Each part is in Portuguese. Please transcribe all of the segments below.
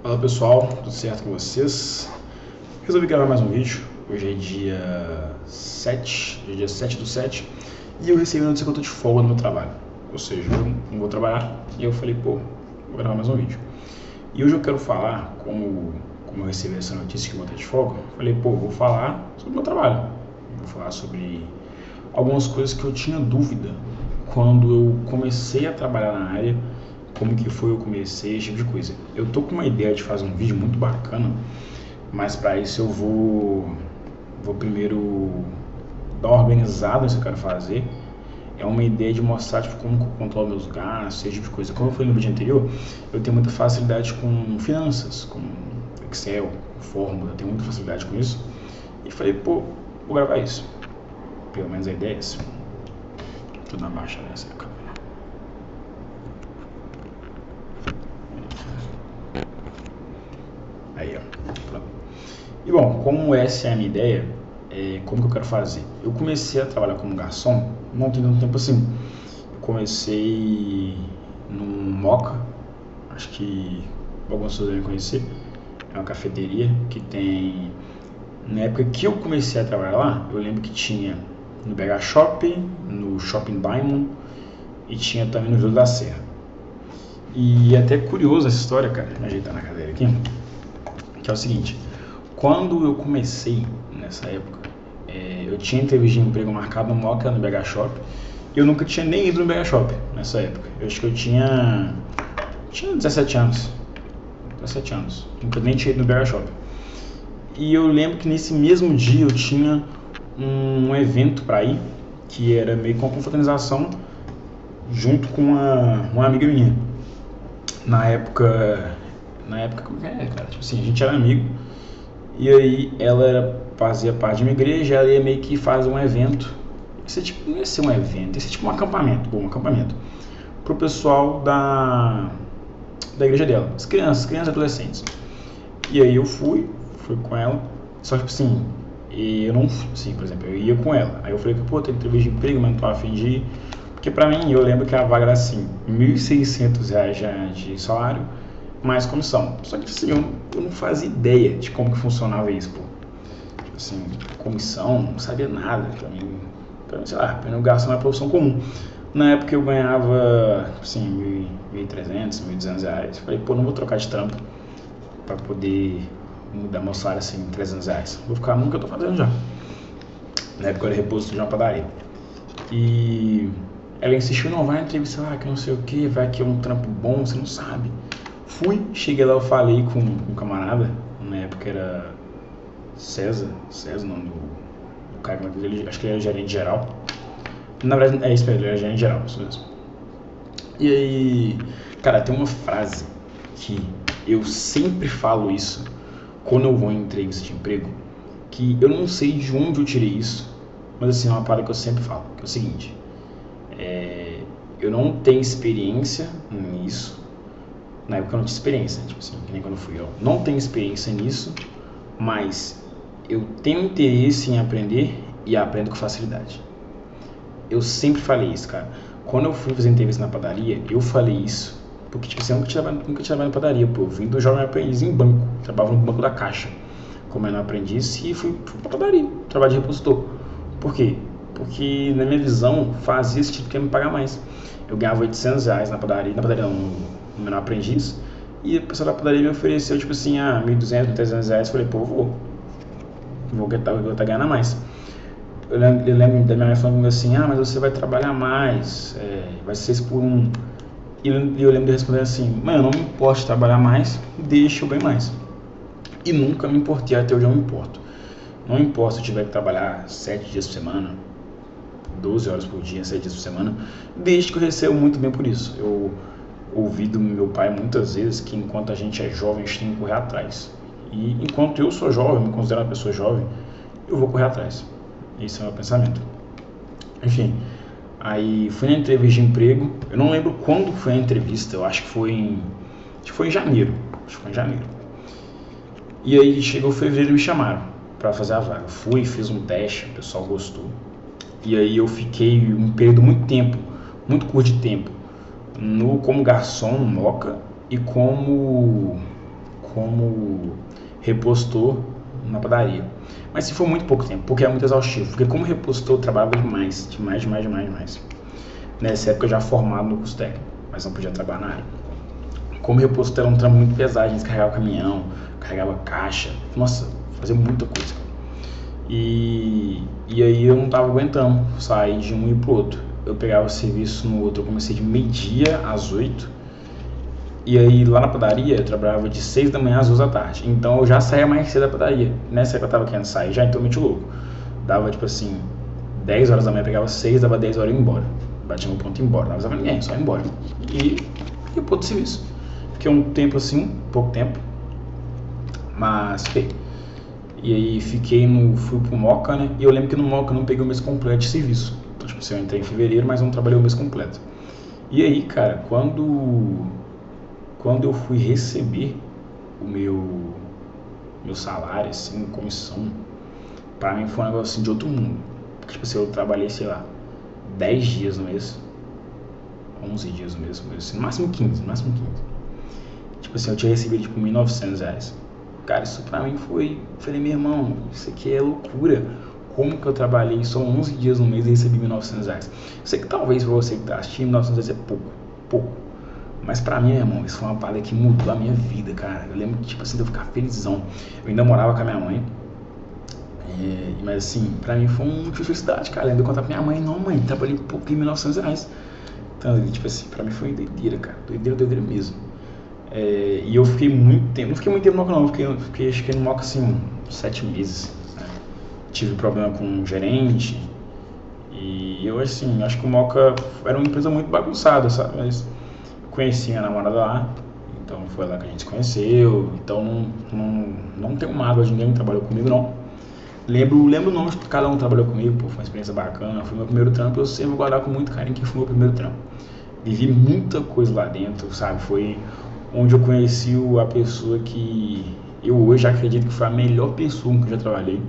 Fala pessoal, tudo certo com vocês? Resolvi gravar mais um vídeo. Hoje é dia 7 do 7 e eu recebi uma notícia que eu tô de folga no meu trabalho. Ou seja, eu não vou trabalhar e eu falei, vou gravar mais um vídeo. E hoje eu quero falar, como eu recebi essa notícia que eu vou estar de folga, eu falei, vou falar sobre o meu trabalho. Vou falar sobre algumas coisas que eu tinha dúvida quando eu comecei a trabalhar na área. Como que foi eu comecei, esse tipo de coisa. Eu tô com uma ideia de fazer um vídeo muito bacana, mas para isso eu vou primeiro dar uma organizada no que eu quero fazer. É uma ideia de mostrar como que eu controlo meus gastos, esse tipo de coisa. Como eu falei no vídeo anterior, eu tenho muita facilidade com finanças, com Excel, fórmula, eu tenho muita facilidade com isso. E falei, vou gravar isso. Pelo menos a ideia é essa. Deixa eu dar uma baixada nessa câmera. Aí, ó. E bom, como essa é a minha ideia, como que eu quero fazer? Eu comecei a trabalhar como garçom, não tem tanto tempo assim. Eu comecei num Moca, acho que algumas pessoas devem conhecer. É uma cafeteria que tem... Na época que eu comecei a trabalhar lá, eu lembro que tinha no BH Shopping, no Shopping Diamond e tinha também no Vila da Serra. E é até curioso essa história, cara, me ajeitar na cadeira aqui. Que é o seguinte, quando eu comecei nessa época, eu tinha entrevista de emprego marcado no Moca, no BH Shop, e eu nunca tinha nem ido no BH Shop nessa época. Eu acho que eu tinha 17 anos, nunca nem tinha ido no BH Shop. E eu lembro que nesse mesmo dia eu tinha um evento para ir, que era meio com uma confraternização junto com uma amiga minha. Na época, como é, cara? Tipo assim, a gente era amigo. E aí ela fazia parte de uma igreja, ela ia meio que fazer um evento. Não ia ser um evento, ia ser tipo um acampamento, pro pessoal da igreja dela, as crianças e adolescentes. E aí eu fui com ela, só tipo assim, eu não, assim, por exemplo, eu ia com ela. Aí eu falei que, tem entrevista de emprego, mas não tô a fim de ir. Porque pra mim, eu lembro que a vaga era assim, R$1.600 já de salário, mais comissão. Só que assim, eu não fazia ideia de como que funcionava isso, Tipo assim, comissão, não sabia nada. Pra mim sei lá, pra mim eu gasto na profissão comum. Na época eu ganhava, assim, R$1.300, R$1.200. Falei, não vou trocar de trampo pra poder mudar meu salário assim, R$300. Vou ficar no que eu tô fazendo já. Na época eu era reposto de uma padaria. E ela insistiu, não, vai na entrevista lá, que não sei o que, vai que é um trampo bom, você não sabe. Fui, cheguei lá, eu falei com um camarada, na época era César o nome do cara, acho que ele era gerente geral. Na verdade, é isso, ele era gerente geral, isso mesmo. E aí, cara, tem uma frase que eu sempre falo isso quando eu vou em entrevista de emprego, que eu não sei de onde eu tirei isso, mas assim, é uma parada que eu sempre falo, que é o seguinte, eu não tenho experiência nisso. Na época eu não tinha experiência, tipo assim, que nem quando eu fui. Eu não tenho experiência nisso, mas eu tenho interesse em aprender e aprendo com facilidade. Eu sempre falei isso, cara. Quando eu fui fazer entrevista na padaria, eu falei isso, porque tipo assim, eu nunca tinha trabalhado na padaria, eu vim do jovem aprendiz em banco, trabalhava no banco da Caixa, como era aprendiz, e fui pra padaria, trabalho de repositor. Por quê? Porque na minha visão, fazia esse tipo que ia me pagar mais. Eu ganhava R$800 na padaria não, no menor aprendiz, e o pessoal da padaria me ofereceu tipo assim, R$1.200, R$1.300. Eu falei, vou estar ganhando mais. Eu lembro da minha mãe falando assim, mas você vai trabalhar mais, vai ser 6 por 1. E eu lembro de responder assim, mãe, eu não me importo de trabalhar mais, deixa eu ganhar mais. E nunca me importei, até hoje eu não me importo. Não importa se eu tiver que trabalhar 7 dias por semana, 12 horas por dia, 7 dias por semana, desde que eu recebo muito bem por isso. Eu ouvi do meu pai muitas vezes que enquanto a gente é jovem, a gente tem que correr atrás. E enquanto eu sou jovem, me considero uma pessoa jovem, eu vou correr atrás. Esse é o meu pensamento. Enfim, aí fui na entrevista de emprego. Eu não lembro quando foi a entrevista, eu acho que foi em janeiro. E aí chegou fevereiro e me chamaram para fazer a vaga. Fui, fiz um teste, o pessoal gostou. E aí eu fiquei um período muito curto de tempo, como garçom no Moca e como como repostor na padaria. Mas se for muito pouco tempo, porque é muito exaustivo. Porque como repostor eu trabalhava demais. Nessa época eu já formado no curso técnico, mas não podia trabalhar na área. Como repostor era um trampo muito pesado, a gente carregava caminhão, carregava caixa, nossa, fazia muita coisa. E aí eu não tava aguentando sair de um e pro outro. Eu pegava serviço no outro, eu comecei de meio-dia às 8. E aí lá na padaria eu trabalhava de 6 da manhã às 2 da tarde. Então eu já saía mais cedo da padaria. Nessa época eu tava querendo sair, já então meti louco. Dava tipo assim, 10 horas da manhã, pegava 6, dava 10 horas e ia embora. Batia no ponto e ia embora, não avisava ninguém, só ia embora. E ia pro outro serviço. Fiquei um tempo assim, pouco tempo. Mas fiquei. E aí fui pro Moca, né? E eu lembro que no Moca eu não peguei o mês completo de serviço. Então, tipo assim, eu entrei em fevereiro, mas não trabalhei o mês completo. E aí, cara, quando eu fui receber o meu salário, assim, comissão, pra mim foi um negócio assim de outro mundo. Porque, tipo assim, eu trabalhei, sei lá, 10 dias no mês, 11 dias no mês, assim, no máximo 15. Tipo assim, eu tinha recebido tipo R$1.900. Cara, isso pra mim falei, meu irmão, isso aqui é loucura. Como que eu trabalhei só 11 dias no mês e recebi R$1.900? Eu sei que talvez pra você que tá assistindo, R$1.900 é pouco. Mas pra mim, meu irmão, isso foi uma parada que mudou a minha vida, cara. Eu lembro, tipo assim, de eu ficar felizão. Eu ainda morava com a minha mãe. Mas assim, pra mim foi uma felicidade, cara. Eu lembro de contar pra minha mãe, não, mãe, trabalhei pouco em R$1.900. Então, tipo assim, pra mim foi doideira, cara. Doideira mesmo. E eu fiquei muito tempo, não fiquei muito tempo no Moca não, fiquei no Moca assim, 7 meses, né? Tive problema com um gerente, e eu assim, acho que o Moca era uma empresa muito bagunçada, sabe, mas conheci minha namorada lá, então foi lá que a gente se conheceu, então não tenho mágoa de ninguém que trabalhou comigo não. Lembro o nome de cada um que trabalhou comigo, pô, foi uma experiência bacana, foi meu primeiro trampo, eu sempre vou guardar com muito carinho que foi meu primeiro trampo. Vivi muita coisa lá dentro, sabe, foi onde eu conheci a pessoa que eu hoje acredito que foi a melhor pessoa com que eu já trabalhei,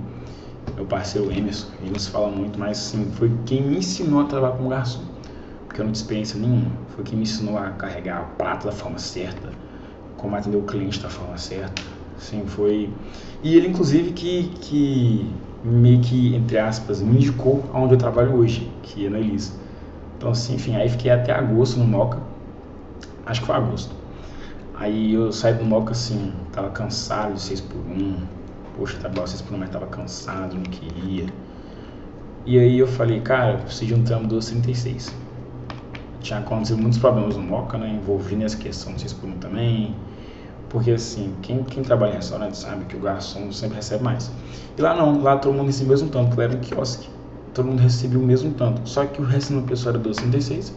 meu parceiro Emerson. Ele não se fala muito, mas sim, foi quem me ensinou a trabalhar como garçom, porque eu não tinha experiência nenhuma. Foi quem me ensinou a carregar o prato da forma certa, como atender o cliente da forma certa. Sim, foi. E ele inclusive que meio que, entre aspas, me indicou aonde eu trabalho hoje, que é na Elisa. Então assim, enfim, aí fiquei até agosto no Moca, acho que foi agosto. Aí eu saí do Moca assim, tava cansado de 6x1. Poxa, trabalhava 6x1, mas tava cansado, não queria. E aí eu falei, cara, eu preciso de um trampo 12h36. Tinha acontecido muitos problemas no Moca, né? Envolvendo essa questão do 6x1 também. Porque assim, quem trabalha em restaurante sabe que o garçom sempre recebe mais. E lá não, lá todo mundo recebia o mesmo tanto, porque era um quiosque. Todo mundo recebia o mesmo tanto. Só que o resto da pessoa era 12h36.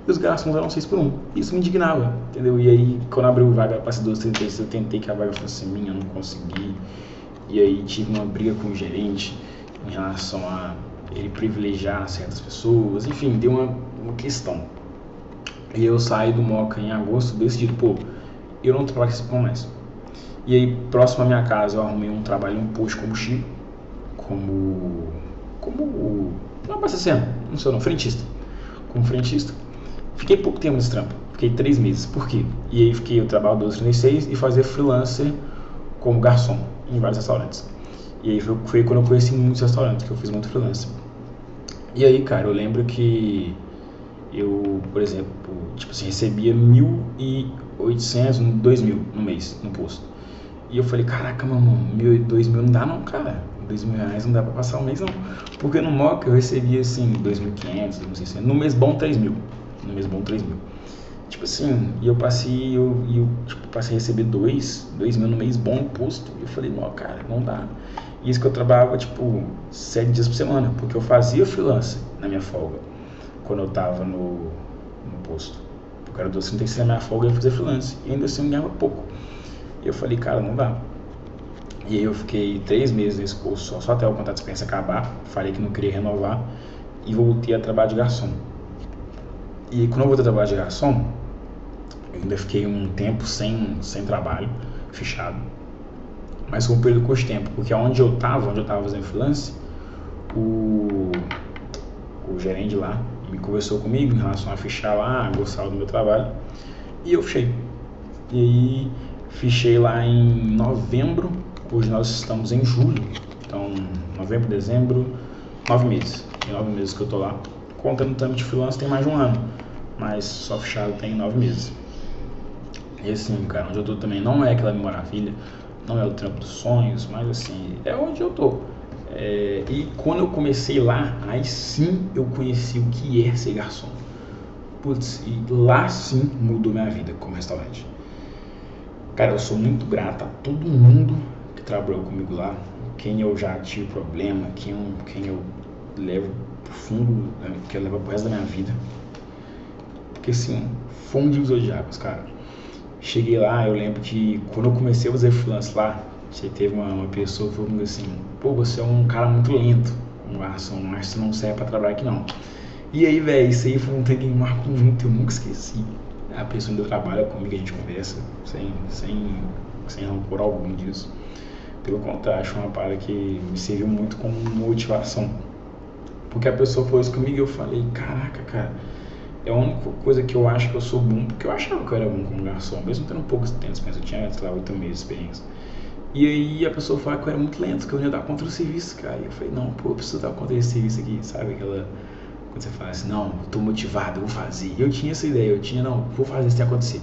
E os garçons eram 6x1. Isso me indignava, entendeu? E aí, quando abriu vaga para ser 12h36, eu tentei que a vaga fosse minha, eu não consegui. E aí tive uma briga com o gerente em relação a ele privilegiar certas pessoas. Enfim, deu uma questão. E eu saí do Moca em agosto, decidido, pô, eu não trabalho com esse pão mais. E aí, próximo à minha casa, eu arrumei um trabalho em um posto de combustível, não abastecendo, não sei não, frentista. Como frentista. Fiquei pouco tempo nesse trampo, fiquei 3 meses. Por quê? E aí eu trabalho 12h36 e fazia freelancer como garçom em vários restaurantes. E aí foi quando eu conheci muitos restaurantes, que eu fiz muito freelancer. E aí, cara, eu lembro que eu, por exemplo, tipo assim, recebia 1.800, 2.000 no mês, no posto. E eu falei, caraca, mamão, 1.000, 2.000 não dá não, cara. R$2.000 não dá pra passar um mês não. Porque no Moca eu recebia assim, 2.500, 2.600, no mês bom 3.000. No mês bom 3.000. Tipo assim, e eu passei a receber 2.000 no mês bom no posto. E eu falei, não, cara, não dá. E isso que eu trabalhava, tipo, 7 dias por semana, porque eu fazia freelance na minha folga, quando eu tava no posto. Porque era 12h36 na minha folga, eu ia fazer freelance. E ainda assim eu ganhava pouco. E eu falei, cara, não dá. E aí eu fiquei 3 meses nesse posto, só até o contrato de experiência acabar. Falei que não queria renovar. E voltei a trabalhar de garçom. E quando eu voltei a trabalhar de garçom, eu ainda fiquei um tempo sem trabalho, fechado. Mas foi um período curto de tempo, porque onde eu tava fazendo freelance, o gerente lá me conversou comigo em relação a fechar lá, gostava do meu trabalho, e eu fechei. E aí Fichei lá em novembro, hoje nós estamos em julho, então novembro, dezembro, 9 meses. Tem 9 meses que eu tô lá. Contando também de freelance tem mais de um ano, mas só fechado tem 9 meses. E assim, cara, onde eu tô também não é aquela maravilha, não é o trampo dos sonhos, mas assim, é onde eu tô. E quando eu comecei lá, aí sim eu conheci o que é ser garçom. Putz, e lá sim mudou minha vida como restaurante. Cara, eu sou muito grato a todo mundo que trabalhou comigo lá, quem eu já tive problema, quem eu levo pro fundo, né, que eu levo pro resto da minha vida. Porque assim, foi um divisor de águas, cara. Cheguei lá, eu lembro que quando eu comecei a fazer freelance lá, você teve uma pessoa que falou comigo assim, pô, você é um cara muito lento, um garçom, mas você não serve pra trabalhar aqui não. E aí, velho, isso aí foi um trem que me marcou muito, eu nunca esqueci. A pessoa ainda trabalha comigo, a gente conversa, sem rancor algum disso. Pelo contrário, acho uma parada que me serviu muito como motivação. Porque a pessoa falou isso comigo e eu falei, caraca, cara, é a única coisa que eu acho que eu sou bom, porque eu achava que eu era bom como garçom, mesmo tendo poucos tempos, mas eu tinha, sei lá, 8 meses de experiência. E aí a pessoa falou que eu era muito lento, que eu não ia dar conta do serviço, cara. E eu falei, não, pô, eu preciso dar conta desse serviço aqui, sabe? Aquela... Quando você fala assim, não, eu tô motivado, eu vou fazer. Eu tinha essa ideia, não, vou fazer isso acontecer.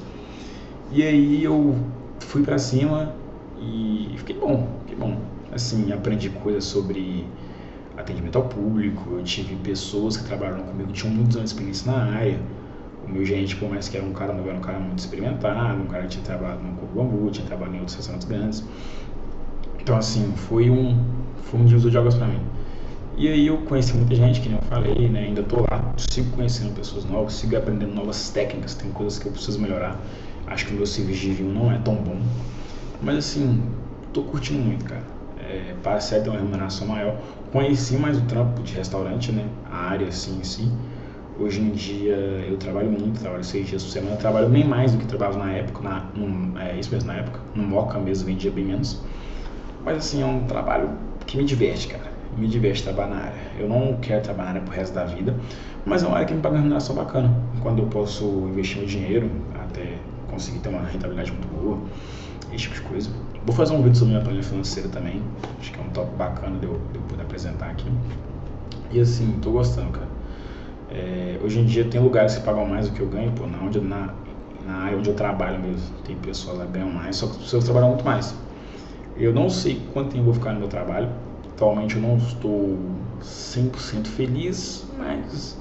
E aí eu fui pra cima e fiquei bom. Assim, aprendi coisas sobre atendimento ao público, eu tive pessoas que trabalharam comigo, tinham muitos anos de experiência na área. O meu gerente, por mais que era um cara novo, era um cara muito experimentado, um cara que tinha trabalhado no Coco Bambu, tinha trabalhado em outros restaurantes grandes. Então, assim, foi um divisor de águas pra mim. E aí eu conheci muita gente, que nem eu falei, né? Ainda tô lá, sigo conhecendo pessoas novas, sigo aprendendo novas técnicas, tem coisas que eu preciso melhorar. Acho que o meu serviço de vinho não é tão bom. Mas assim, tô curtindo muito, cara. Passei a ter uma remuneração maior. Conheci mais o trampo de restaurante, né? A área assim em si. Hoje em dia eu trabalho muito, trabalho 6 dias por semana, trabalho bem mais do que trabalhava na época, isso mesmo, na época. No Moca mesmo vendia bem menos. Mas assim, é um trabalho que me diverte, cara. Me diverte trabalhar na área. Eu não quero trabalhar na área pro resto da vida, mas é uma área que me paga uma remuneração bacana. Quando eu posso investir meu dinheiro, até conseguir ter uma rentabilidade muito boa, esse tipo de coisa. Vou fazer um vídeo sobre minha planilha financeira também. Acho que é um tópico bacana de eu poder apresentar aqui. E assim, tô gostando, cara. Hoje em dia tem lugares que pagam mais do que eu ganho, pô, na área onde eu trabalho mesmo. Tem pessoas lá que ganham mais, só que as pessoas trabalham muito mais. Eu não sei quanto tempo eu vou ficar no meu trabalho. Atualmente eu não estou 100% feliz, mas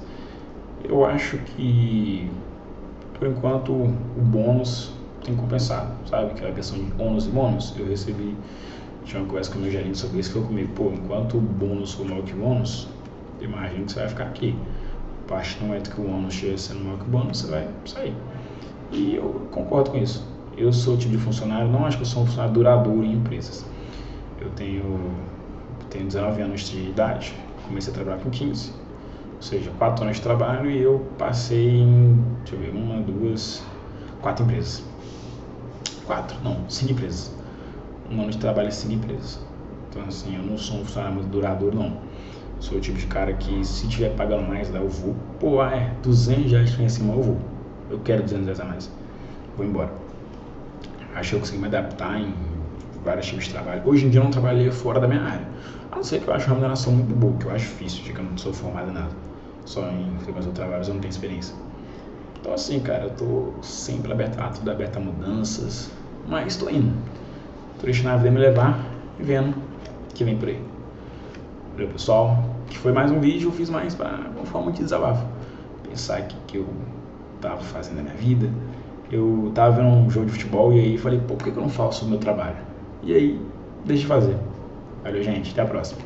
eu acho que, por enquanto, o bônus tem compensado, sabe? Aquela questão de ônus e bônus. Eu recebi, tinha uma conversa com o meu gerente sobre isso, falou comigo, pô, enquanto o bônus for maior que o ônus, imagino que você vai ficar aqui. A partir do momento que o ônus estiver sendo maior que o bônus, você vai sair. E eu concordo com isso. Eu sou o tipo de funcionário, não acho que eu sou um funcionário duradouro em empresas. Eu tenho 19 anos de idade, comecei a trabalhar com 15, ou seja, 4 anos de trabalho, e eu passei em, 4 empresas. 5 empresas. Um ano de trabalho em 5 empresas. Então assim, eu não sou um funcionário muito duradouro, não. Sou o tipo de cara que, se tiver pagando mais lá, eu vou. Pô, 200 reais em cima, eu vou. Eu quero 200 reais a mais. Vou embora. Acho que eu consegui me adaptar em vários tipos de trabalho. Hoje em dia eu não trabalhei fora da minha área. A não ser que eu acho a remuneração muito boa, que eu acho difícil, já que eu não sou formado em nada. Só em freelance ou trabalhos eu não tenho experiência. Então assim, cara, eu tô sempre aberto a mudanças. Mas tô indo. Tô deixando a vida me levar e vendo o que vem por aí. Valeu, pessoal. Que foi mais um vídeo, eu fiz mais para uma forma de desabafo. Pensar que eu tava fazendo na minha vida. Eu tava vendo um jogo de futebol e aí falei, pô, por que eu não falo sobre o meu trabalho? E aí, deixa de fazer. Valeu, gente. Até a próxima.